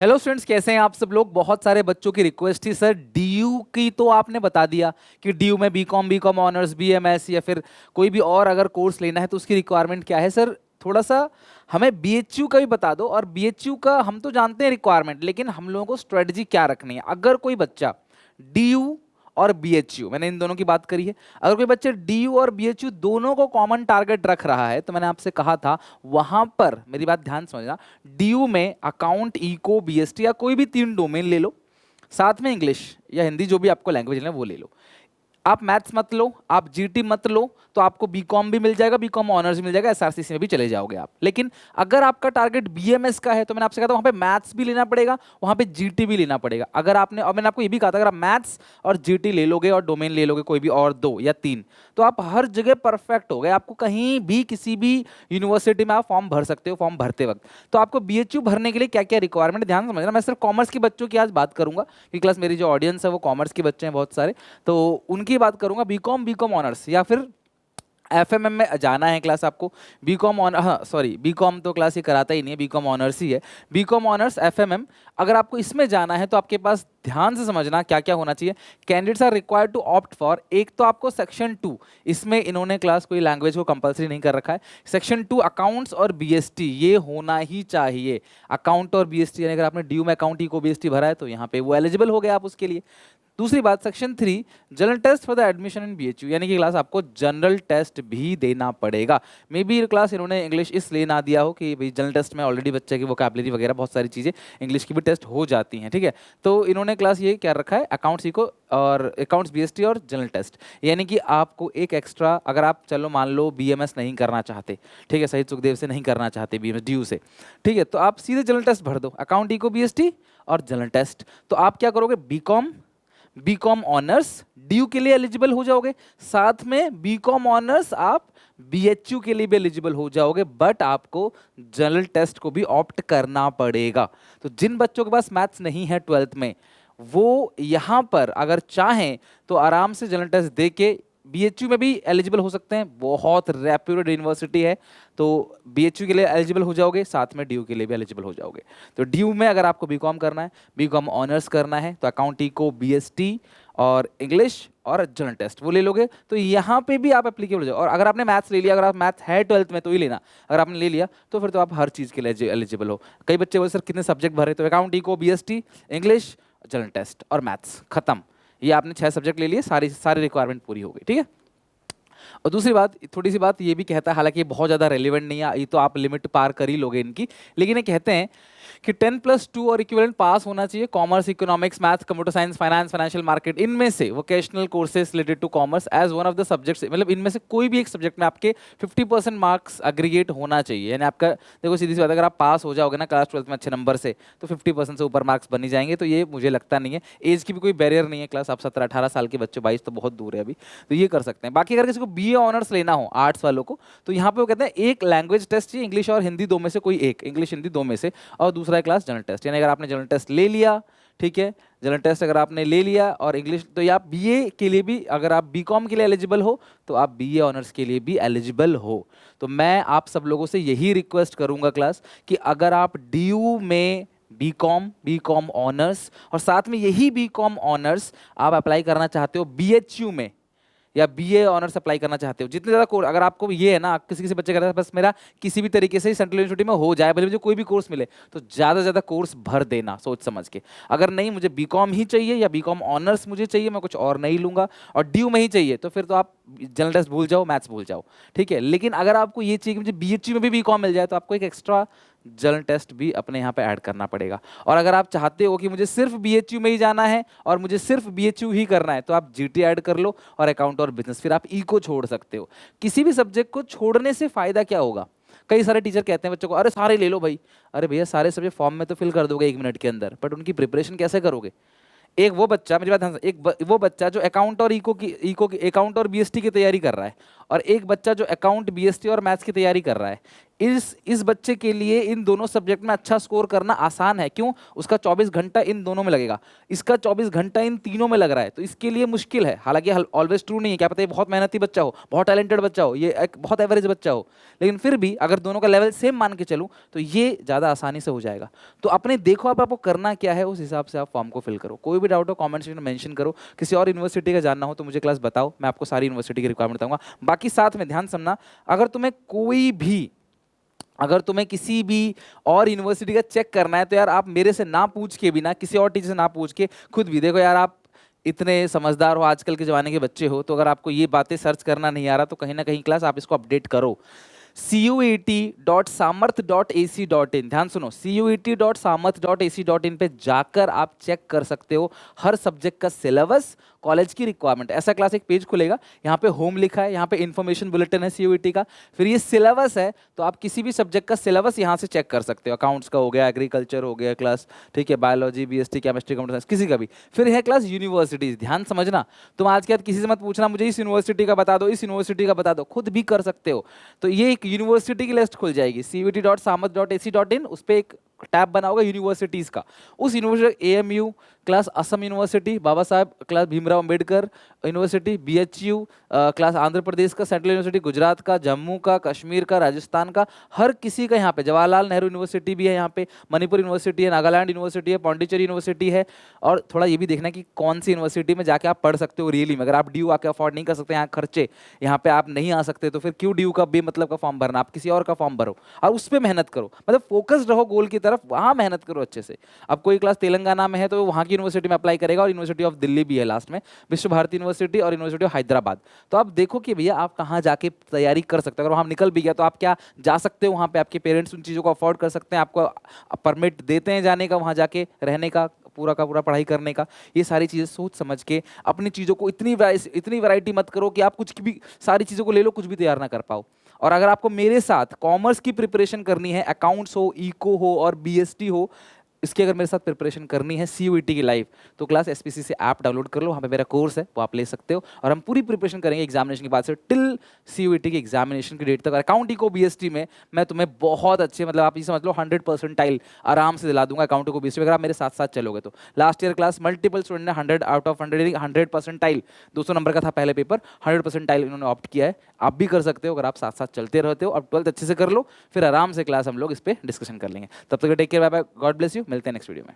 Hello students, कैसे हैं आप सब लोग। बहुत सारे बच्चों की रिक्वेस्ट थी सर डीयू की, तो आपने बता दिया कि डीयू में बीकॉम ऑनर्स बीएमएस या फिर कोई भी और अगर कोर्स लेना है तो उसकी रिक्वायरमेंट क्या है सर। थोड़ा सा हमें बीएचयू का भी बता दो। और बीएचयू का हम तो जानते हैं रिक्वायरमेंट, लेकिन हम लोगों को स्ट्रेटजी क्या रखनी है अगर कोई बच्चा डीयू और बीएचयू, मैंने इन दोनों की बात करी है, अगर कोई बच्चे डीयू और बीएचयू दोनों को कॉमन टारगेट रख रहा है तो मैंने आपसे कहा था वहां पर मेरी बात ध्यान समझना। डीयू में अकाउंट, इको, बीएसटी या कोई भी 3 डोमेन ले लो, साथ में इंग्लिश या हिंदी जो भी आपको लैंग्वेज लेना है वो ले लो। आप मैथ्स मत लो, आप जीटी मत लो, तो आपको बीकॉम भी मिल जाएगा, बीकॉम ऑनर्स भी मिल जाएगा, एसआरसीसी में भी चले जाओगे आप। लेकिन अगर आपका टारगेट बीएमएस का है तो मैंने आपसे कहा था वहां पे मैथ्स भी लेना पड़ेगा, वहां पे जीटी भी लेना पड़ेगा। अगर आपने, और मैंने आपको ये भी कहा था, अगर आप मैथ्स और जीटी ले लोगे और डोमेन ले लोगे कोई भी और 2 या 3, तो आप हर जगह परफेक्ट हो गए। आपको कहीं भी किसी भी यूनिवर्सिटी में आप फॉर्म भर सकते हो फॉर्म भरते वक्त। तो आपको बीएचयू भरने के लिए क्या क्या रिक्वायरमेंट ध्यान समझना। मैं सिर्फ कॉमर्स के बच्चों की आज बात करूंगा क्योंकि क्लास मेरी जो ऑडियंस है वो कॉमर्स के बच्चे हैं बहुत सारे, तो उनकी बात करूंगा। बीकॉम ऑनर्स या फिर एफएमएम में जाना है क्लास आपको। बीकॉम ऑन हाँ सॉरी, बीकॉम तो क्लास ये कराता ही नहीं है, बीकॉम ऑनर्स ही है। बीकॉम ऑनर्स एफएमएम, अगर आपको इसमें जाना है तो आपके पास ध्यान से समझना क्या क्या होना चाहिए। Candidates are required to opt for, एक तो आपको सेक्शन 2, इसमें इन्होंने क्लास कोई लैंग्वेज को कंपलसरी नहीं कर रखा है। सेक्शन 2 अकाउंट्स और बीएसटी ये होना ही चाहिए। अकाउंट और बीएसटी यानी अगर आपने ड्यू में अकाउंट को बीएसटी भरा है तो यहाँ पे वो एलिजिबल हो गए आप उसके लिए। दूसरी बात, section 3 general test for the admission in BHU, यानी कि क्लास आपको जनरल टेस्ट भी देना पड़ेगा। मे बी क्लास इन्होंने इंग्लिश इसलिए ना दिया हो कि भाई जनरल टेस्ट में ऑलरेडी बच्चे की वोकैबुलरी वगैरह बहुत सारी चीज़ें इंग्लिश की भी टेस्ट हो जाती हैं, ठीक है। तो इन्होंने क्लास ये क्या रखा है, अकाउंट्स को और अकाउंट्स बीएसटी और जनरल टेस्ट, यानी कि आपको एक एक्स्ट्रा, अगर आप चलो मान लो बीएमएस नहीं करना चाहते, ठीक है, शहीद सुखदेव से नहीं करना चाहते बीएमएस ड्यू से, ठीक है, तो आप सीधे जनरल टेस्ट भर दो, अकाउंट इको बीएसटी और जनरल टेस्ट। तो आप क्या करोगे, बीकॉम ऑनर्स ड्यू के लिए एलिजिबल हो जाओगे, साथ में बीकॉम ऑनर्स आप बीएचयू के लिए भी एलिजिबल हो जाओगे, बट आपको जनरल टेस्ट को भी ऑप्ट करना पड़ेगा। तो जिन बच्चों के पास मैथ्स नहीं है 12th में, वो यहां पर अगर चाहें तो आराम से जनरल टेस्ट दे के बीएचयू में भी एलिजिबल हो सकते हैं। बहुत रेप्यूटेड यूनिवर्सिटी है, तो बीएचयू के लिए एलिजिबल हो जाओगे, साथ में ड्यू के लिए भी एलिजिबल हो जाओगे। तो ड्यू में अगर आपको बीकॉम करना है, बीकॉम ऑनर्स करना है, तो अकाउंट इको बीएसटी और इंग्लिश और जनरल टेस्ट वो ले लोगे, तो यहाँ पे भी आप एप्लीकेबल हो जाओ। और अगर आपने मैथ्स ले लिया, अगर आप मैथ है 12th में तो ही लेना, अगर आपने ले लिया तो फिर तो आप हर चीज़ के लिए एलिजिबल हो। कई बच्चे बोले सर कितने सब्जेक्ट भरे, तो account eco BST English general test और मैथ्स खत्म। ये आपने 6 सब्जेक्ट ले लिए, सारी रिक्वायरमेंट पूरी हो गई, ठीक है। और दूसरी बात, थोड़ी सी बात ये भी कहता है, हालांकि ये बहुत ज़्यादा रेलिवेंट नहीं है, ये तो आप लिमिट पार कर ही लोगे इनकी, लेकिन ये कहते हैं कि 10+2 और इक्विवेलेंट पास होना चाहिए commerce, economics, maths, computer science, finance, financial market, इनमें से vocational courses related to commerce as one of the subjects, मतलब इनमें से कोई भी एक सब्जेक्ट में आपके 50% मार्क्स अग्रीगेट होना चाहिए। यानी आपका, देखो सीधी सी बात, अगर आप पास हो जाओगे ना क्लास 12th में अच्छे नंबर से, तो 50% से ऊपर मार्क्स बन ही जाएंगे। तो ये मुझे लगता नहीं है, एज की भी कोई बैरियर नहीं है क्लास, आप 17-18 साल के बच्चे, 22 तो बहुत दूर है अभी, तो ये कर सकते हैं। बाकी अगर किसी को बीए ऑनर्स लेना हो आर्ट्स वालों को, तो यहाँ पे वो कहते हैं एक लैंग्वेज टेस्ट चाहिए, इंग्लिश और हिंदी, दो में से कोई एक, इंग्लिश हिंदी दो में से, और दूसरा क्लास जनरल टेस्ट। यानी अगर आपने जनरल टेस्ट ले लिया, ठीक है, जनरल टेस्ट अगर आपने ले लिया और इंग्लिश, तो आप बीए के लिए भी, अगर आप बीकॉम के लिए एलिजिबल हो तो आप बीए ऑनर्स के लिए भी एलिजिबल हो। तो मैं आप सब लोगों से यही रिक्वेस्ट करूंगा क्लास कि अगर आप डीयू में बीकॉम ऑनर्स और साथ में यही बीकॉम ऑनर्स आप अप्लाई करना चाहते हो बीएचयू में, या बीए ऑनर्स अप्लाई करना चाहते हो, जितने ज़्यादा कोर्स, अगर आपको ये है ना, किसी किसी बच्चे कहते हैं बस मेरा किसी भी तरीके से ही सेंट्रल यूनिवर्सिटी में हो जाए, भले मुझे कोई भी कोर्स मिले, तो ज़्यादा से ज़्यादा कोर्स भर देना सोच समझ के। अगर नहीं मुझे बीकॉम ही चाहिए या बीकॉम ऑनर्स मुझे चाहिए, मैं कुछ और नहीं लूँगा, और ड्यू में ही चाहिए, तो फिर तो आप जनरल टेस्ट भूल जाओ, मैथ्स भूल जाओ, ठीक है। लेकिन अगर आपको ये चाहिए कि मुझे बीएचयू में भी बीकॉम मिल जाए, तो आपको एक एक्स्ट्रा जनरल टेस्ट भी अपने यहाँ पे ऐड करना पड़ेगा। और अगर आप चाहते हो कि मुझे सिर्फ बीएचयू में ही जाना है और मुझे सिर्फ बीएचयू ही करना है, तो आप जीटी ऐड कर लो और अकाउंट और बिजनेस, फिर आप इको छोड़ सकते हो। किसी भी सब्जेक्ट को छोड़ने से फायदा क्या होगा, कई सारे टीचर कहते हैं बच्चों को अरे सारे ले लो भाई, अरे भैया सारे सब्जेक्ट फॉर्म में तो फिल कर दोगे 1 मिनट के अंदर, बट उनकी प्रिपरेशन कैसे करोगे। एक वो बच्चा, मेरी बात ध्यान से, वो बच्चा जो अकाउंट और इको की अकाउंट और बीएसटी की तैयारी कर रहा है, और एक बच्चा जो अकाउंट, बीएसटी और मैथ्स की तैयारी कर रहा है, इस बच्चे के लिए इन दोनों सब्जेक्ट में अच्छा स्कोर करना आसान है। क्यों? उसका 24 घंटा इन दोनों में लगेगा, इसका 24 घंटा इन तीनों में लग रहा है, तो इसके लिए मुश्किल है। हालांकि ऑलवेज ट्रू नहीं है, क्या पता ये बहुत मेहनती बच्चा हो, बहुत टैलेंटेड बच्चा हो, ये एक बहुत एवरेज बच्चा हो, लेकिन फिर भी अगर दोनों का लेवल सेम मान के चलूं तो ये ज़्यादा आसानी से हो जाएगा। तो अपने देखो आप आपको करना क्या है, उस हिसाब से आप फॉर्म को फिल करो। कोई भी डाउट हो कमेंट सेक्शन में मेंशन करो। किसी और यूनिवर्सिटी का जानना हो तो मुझे क्लास बताओ, मैं आपको सारी यूनिवर्सिटी की रिक्वायरमेंट बताऊंगा। बाकी साथ में ध्यान सुनना, अगर तुम्हें किसी भी और यूनिवर्सिटी का चेक करना है तो यार आप मेरे से ना पूछ के भी ना, किसी और टीचर से ना पूछ के खुद भी देखो। यार आप इतने समझदार हो, आजकल के ज़माने के बच्चे हो, तो अगर आपको ये बातें सर्च करना नहीं आ रहा तो कहीं ना कहीं क्लास आप इसको अपडेट करो। cuet.samarth.ac.in, ध्यान सुनो, cuet.samarth.ac.in पे जाकर आप चेक कर सकते हो हर सब्जेक्ट का सिलेबस, कॉलेज की रिक्वायरमेंट। ऐसा क्लास एक पेज खुलेगा, यहाँ पे होम लिखा है, यहाँ पे इन्फॉर्मेशन बुलेटिन है सीयूईटी का, फिर ये सिलेबस है, तो आप किसी भी सब्जेक्ट का सिलेबस यहाँ से चेक कर सकते हो। अकाउंट्स का हो गया, एग्रीकल्चर हो गया क्लास, ठीक है, biology, BST, chemistry, computer science, किसी का भी। फिर है क्लास यूनिवर्सिटीज, ध्यान समझना, तुम आज के बाद किसी से मत पूछना मुझे इस यूनिवर्सिटी का बता दो, इस यूनिवर्सिटी का बता दो, खुद भी कर सकते हो। तो ये एक यूनिवर्सिटी की लिस्ट खुल जाएगी, cuet.samarth.ac.in, उस पर एक टैब बना होगा यूनिवर्सिटीज का। उस university AMU class Assam university, Baba Saheb class Bhimrao Ambedkar university, BHU class Andhra Pradesh का, सेंट्रल यूनिवर्सिटी गुजरात का, जम्मू का, कश्मीर का, राजस्थान का, हर किसी का यहाँ पे। जवाहरलाल नेहरू यूनिवर्सिटी भी है यहाँ पे, मणिपुर यूनिवर्सिटी है, नागालैंड यूनिवर्सिटी है, पौंडीचेरी यूनिवर्सिटी है। और थोड़ा ये भी देखना है कि कौन सी यूनिवर्सिटी में जाके आप पढ़ सकते हो रियली में। अगर आप ड्यू आके अफोर्ड नहीं कर सकते, यहाँ खर्चे, यहाँ पे आप नहीं आ सकते, तो फिर क्यों ड्यू का बेमतलब का फॉर्म भरना? आप किसी और का फॉर्म भरो और उस पर मेहनत करो, मतलब फोकस्ड रहो गोल की तरफ, वहाँ मेहनत करो अच्छे से। अब कोई क्लास तेलंगाना में है तो वहाँ की यूनिवर्सिटी में अप्लाई करेगा, और यूनिवर्सिटी ऑफ दिल्ली भी है लास्ट में, विश्व भारती यूनिवर्सिटी और यूनिवर्सिटी ऑफ हैदराबाद। तो आप देखो कि भैया आप कहाँ जाके तैयारी कर सकते हो। अगर वहाँ निकल भी गया तो आप क्या जा सकते हो वहाँ पे, आपके पेरेंट्स उन चीज़ों को अफोर्ड कर सकते हैं, आपको परमिट देते हैं जाने का, वहाँ जाके रहने का पूरा पढ़ाई करने का। ये सारी चीज़ें सोच समझ के अपनी चीज़ों को इतनी वैरायटी मत करो कि आप कुछ भी सारी चीज़ों को ले लो, कुछ भी तैयार ना कर पाओ। और अगर आपको मेरे साथ कॉमर्स की प्रिपरेशन करनी है, अकाउंट्स हो, इको हो और बीएसटी हो, इसकी अगर मेरे साथ प्रिपरेशन करनी है सीयूईटी की लाइव, तो क्लास एसपीसी से ऐप डाउनलोड कर लो, वहाँ पे मेरा कोर्स है वो आप ले सकते हो। और हम पूरी प्रिपरेशन करेंगे एग्जामिनेशन के बाद से टिल सीयूईटी की एग्जामिनेशन की डेट तक। अकाउंट इको बीएसटी में मैं तुम्हें बहुत अच्छे, मतलब आप ये समझ लो 100% आराम से दिला दूंगा अकाउंट इको बीएसटी, अगर आप मेरे साथ साथ चलोगे तो। Last year class multiple student ने 100 आउट ऑफ 100% 200 नंबर का था पहले पेपर, 100% इन्होंने ऑप्ट किया है। आप भी कर सकते हो अगर आप साथ साथ चलते रहते हो। अब 12th अच्छे से कर लो, फिर आराम से क्लास हम लोग इस पर डिस्कशन कर लेंगे। तब तक take care, bye bye, God bless you, मिलते हैं नेक्स्ट वीडियो में।